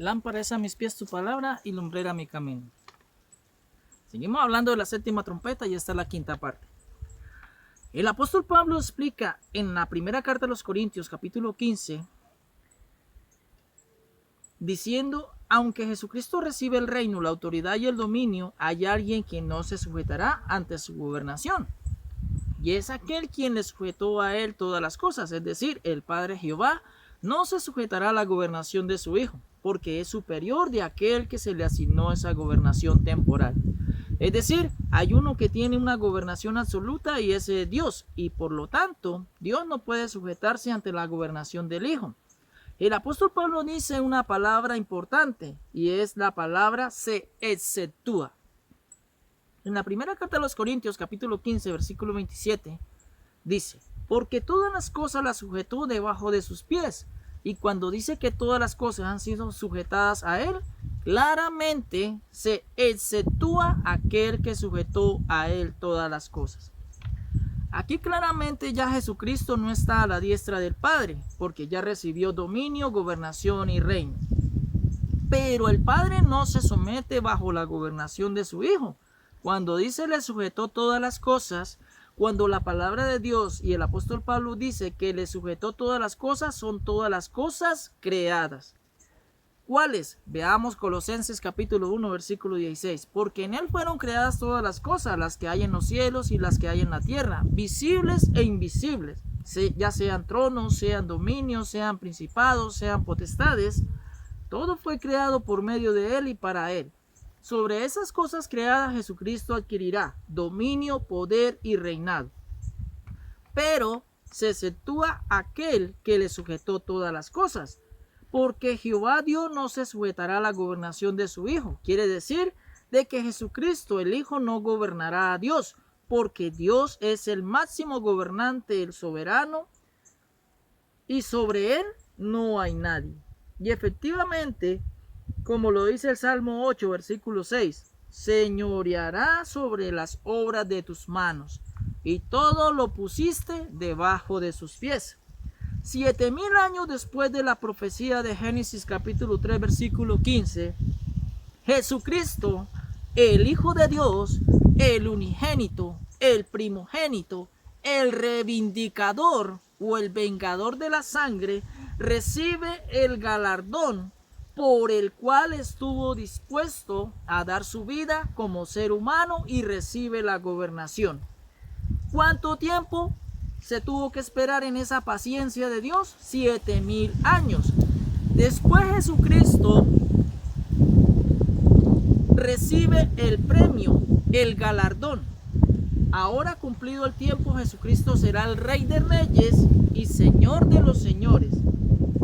Lámpara es a mis pies tu palabra y lumbrera mi camino. Seguimos hablando de la séptima trompeta y esta es la quinta parte. El apóstol Pablo explica en la primera carta a los Corintios, capítulo 15, diciendo: aunque Jesucristo recibe el reino, la autoridad y el dominio, hay alguien que no se sujetará ante su gobernación. Y es aquel quien le sujetó a él todas las cosas, es decir, el Padre Jehová no se sujetará a la gobernación de su Hijo, porque es superior de aquel que se le asignó esa gobernación temporal. Es decir, hay uno que tiene una gobernación absoluta y ese es Dios, y por lo tanto, Dios no puede sujetarse ante la gobernación del Hijo. El apóstol Pablo dice una palabra importante y es la palabra se exceptúa. En la primera carta a los Corintios, capítulo 15, versículo 27, dice: porque todas las cosas las sujetó debajo de sus pies. Y cuando dice que todas las cosas han sido sujetadas a él, claramente se exceptúa aquel que sujetó a él todas las cosas. Aquí claramente ya Jesucristo no está a la diestra del Padre, porque ya recibió dominio, gobernación y reino. Pero el Padre no se somete bajo la gobernación de su Hijo. Cuando dice le sujetó todas las cosas, cuando la palabra de Dios y el apóstol Pablo dice que le sujetó todas las cosas, son todas las cosas creadas. ¿Cuáles? Veamos Colosenses capítulo 1, versículo 16. Porque en él fueron creadas todas las cosas, las que hay en los cielos y las que hay en la tierra, visibles e invisibles, ya sean tronos, sean dominios, sean principados, sean potestades. Todo fue creado por medio de él y para él. Sobre esas cosas creadas Jesucristo adquirirá dominio, poder y reinado. Pero se exceptúa aquel que le sujetó todas las cosas, porque Jehová Dios no se sujetará a la gobernación de su Hijo. Quiere decir de que Jesucristo, el Hijo, no gobernará a Dios, porque Dios es el máximo gobernante, el soberano, y sobre él no hay nadie. Y efectivamente, como lo dice el Salmo 8, versículo 6, señoreará sobre las obras de tus manos, y todo lo pusiste debajo de sus pies. 7000 años después de la profecía de Génesis capítulo 3, versículo 15, Jesucristo, el Hijo de Dios, el unigénito, el primogénito, el reivindicador o el vengador de la sangre, recibe el galardón por el cual estuvo dispuesto a dar su vida como ser humano y recibe la gobernación. ¿Cuánto tiempo se tuvo que esperar en esa paciencia de Dios? 7000 años. Después Jesucristo recibe el premio, el galardón. Ahora, cumplido el tiempo, Jesucristo será el Rey de Reyes y Señor de los señores.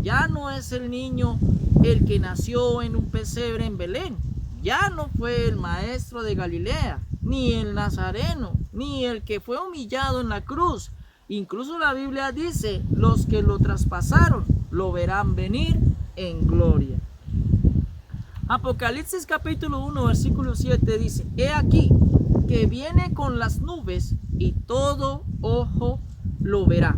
Ya no es el niño el que nació en un pesebre en Belén. Ya no fue el maestro de Galilea, ni el nazareno, ni el que fue humillado en la cruz. Incluso la Biblia dice: los que lo traspasaron lo verán venir en gloria. Apocalipsis capítulo 1, versículo 7 dice: he aquí que viene con las nubes y todo ojo lo verá.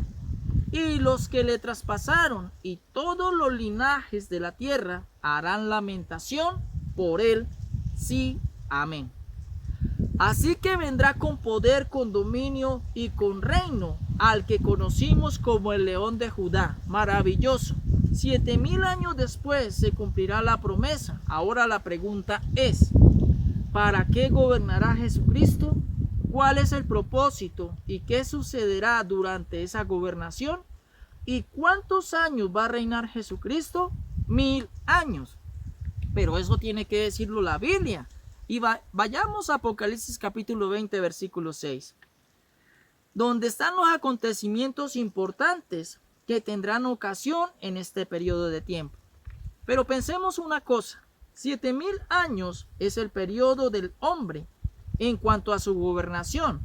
Y los que le traspasaron y todos los linajes de la tierra harán lamentación por él. Sí, amén. Así que vendrá con poder, con dominio y con reino al que conocimos como el León de Judá. Maravilloso. 7000 años después se cumplirá la promesa. Ahora la pregunta es: ¿para qué gobernará Jesucristo? ¿Cuál es el propósito y qué sucederá durante esa gobernación? ¿Y cuántos años va a reinar Jesucristo? 1000 años. Pero eso tiene que decirlo la Biblia. Y vayamos a Apocalipsis capítulo 20, versículo 6, donde están los acontecimientos importantes que tendrán ocasión en este periodo de tiempo. Pero pensemos una cosa: 7000 años es el periodo del hombre en cuanto a su gobernación,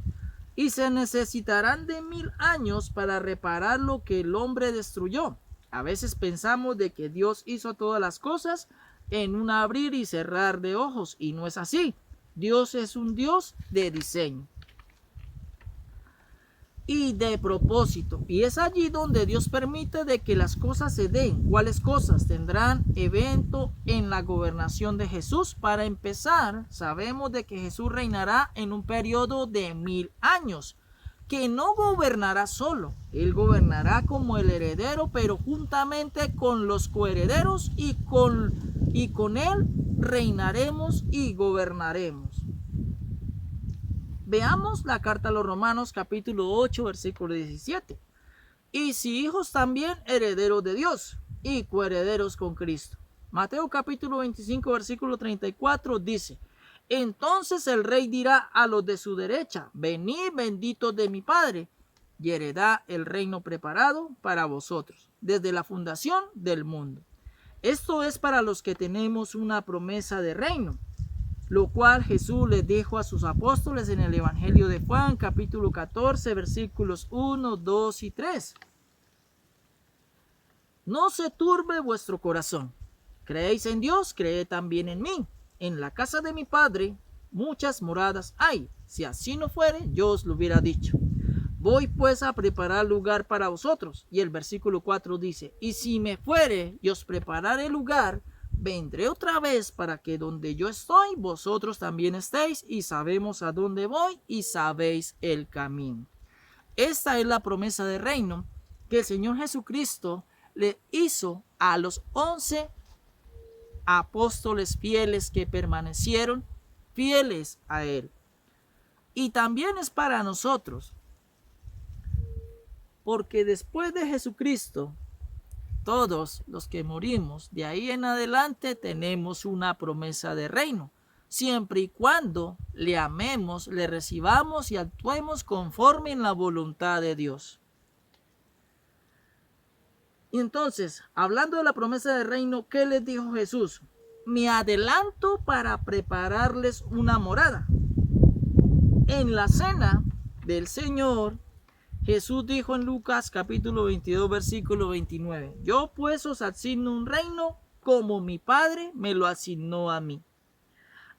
y se necesitarán de 1000 años para reparar lo que el hombre destruyó. A veces pensamos de que Dios hizo todas las cosas en un abrir y cerrar de ojos, y no es así. Dios es un Dios de diseño. y de propósito. Y es allí donde Dios permite de que las cosas se den. ¿Cuáles cosas? Tendrán evento en la gobernación de Jesús. Para empezar, sabemos de que Jesús reinará en un periodo de 1000 años, que no gobernará solo. Él gobernará como el heredero, pero juntamente con los coherederos, y con él reinaremos y gobernaremos. Veamos la carta a los Romanos capítulo 8 versículo 17. Y si hijos también, herederos de Dios y coherederos con Cristo. Mateo capítulo 25 versículo 34 dice: entonces el rey dirá a los de su derecha: venid benditos de mi Padre, y heredad el reino preparado para vosotros desde la fundación del mundo. Esto es para los que tenemos una promesa de reino, lo cual Jesús les dijo a sus apóstoles en el Evangelio de Juan, capítulo 14, versículos 1, 2 y 3. No se turbe vuestro corazón. Creéis en Dios, creed también en mí. En la casa de mi Padre muchas moradas hay. Si así no fuere, yo os lo hubiera dicho. Voy pues a preparar lugar para vosotros. Y el versículo 4 dice: y si me fuere y os prepararé lugar, vendré otra vez para que donde yo estoy, vosotros también estéis, y sabemos a dónde voy y sabéis el camino. Esta es la promesa de reino que el Señor Jesucristo le hizo a los 11 apóstoles fieles que permanecieron fieles a Él. Y también es para nosotros, porque después de Jesucristo, todos los que morimos de ahí en adelante tenemos una promesa de reino, siempre y cuando le amemos, le recibamos y actuemos conforme en la voluntad de Dios. Y entonces, hablando de la promesa de reino, ¿qué les dijo Jesús? Me adelanto para prepararles una morada. En la cena del Señor, Jesús dijo en Lucas capítulo 22 versículo 29: yo pues os asigno un reino como mi Padre me lo asignó a mí.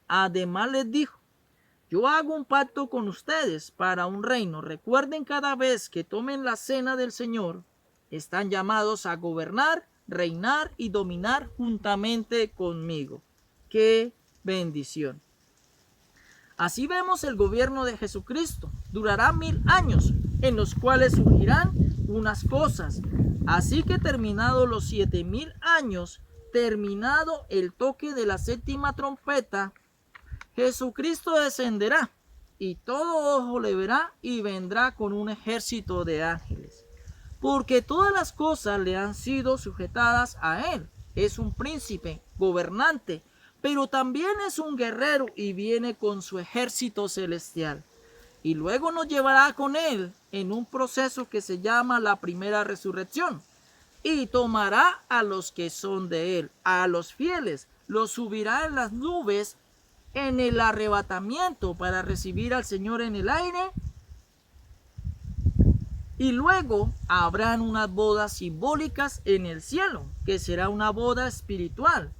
Además les dijo: yo hago un pacto con ustedes para un reino. Recuerden, cada vez que tomen la cena del Señor, están llamados a gobernar, reinar y dominar juntamente conmigo. ¡Qué bendición! Así vemos el gobierno de Jesucristo. Durará 1000 años, en los cuales surgirán unas cosas. Así que terminados los 7000 años, terminado el toque de la séptima trompeta, Jesucristo descenderá, y todo ojo le verá, y vendrá con un ejército de ángeles. Porque todas las cosas le han sido sujetadas a él. Es un príncipe, gobernante, pero también es un guerrero, y viene con su ejército celestial. Y luego nos llevará con él en un proceso que se llama la primera resurrección. Y tomará a los que son de él, a los fieles, los subirá en las nubes en el arrebatamiento para recibir al Señor en el aire. Y luego habrán unas bodas simbólicas en el cielo, que será una boda espiritual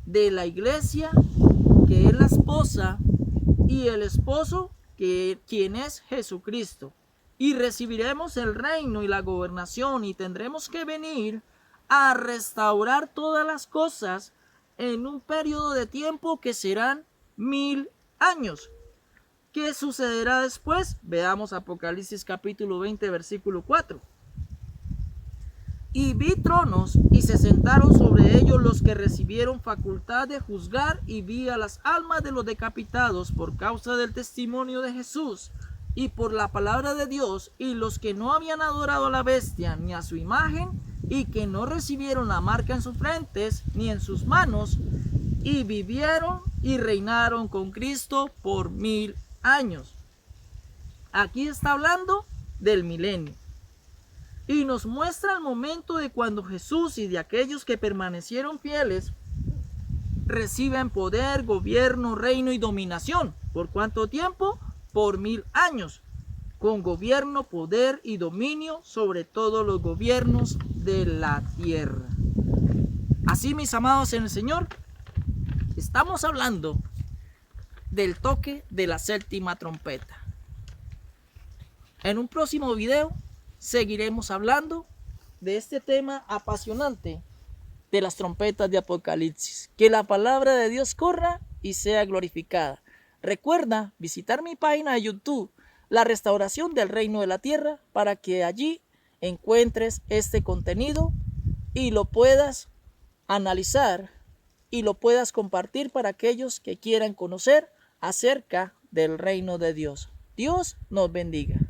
de la iglesia, que es la esposa, y el esposo, quien es Jesucristo. Y recibiremos el reino y la gobernación, y tendremos que venir a restaurar todas las cosas en un periodo de tiempo que serán 1000 años. ¿Qué sucederá después? Veamos Apocalipsis capítulo 20 versículo 4. Y vi tronos, y se sentaron sobre ellos los que recibieron facultad de juzgar, y vi a las almas de los decapitados por causa del testimonio de Jesús y por la palabra de Dios, y los que no habían adorado a la bestia ni a su imagen, y que no recibieron la marca en sus frentes ni en sus manos, y vivieron y reinaron con Cristo por 1000 años. Aquí está hablando del milenio. Y nos muestra el momento de cuando Jesús y de aquellos que permanecieron fieles reciben poder, gobierno, reino y dominación. ¿Por cuánto tiempo? Por 1000 años. Con gobierno, poder y dominio sobre todos los gobiernos de la tierra. Así, mis amados en el Señor, estamos hablando del toque de la séptima trompeta. En un próximo video seguiremos hablando de este tema apasionante de las trompetas de Apocalipsis. Que la palabra de Dios corra y sea glorificada. Recuerda visitar mi página de YouTube, La Restauración del Reino de la Tierra, para que allí encuentres este contenido y lo puedas analizar y lo puedas compartir para aquellos que quieran conocer acerca del reino de Dios. Dios nos bendiga.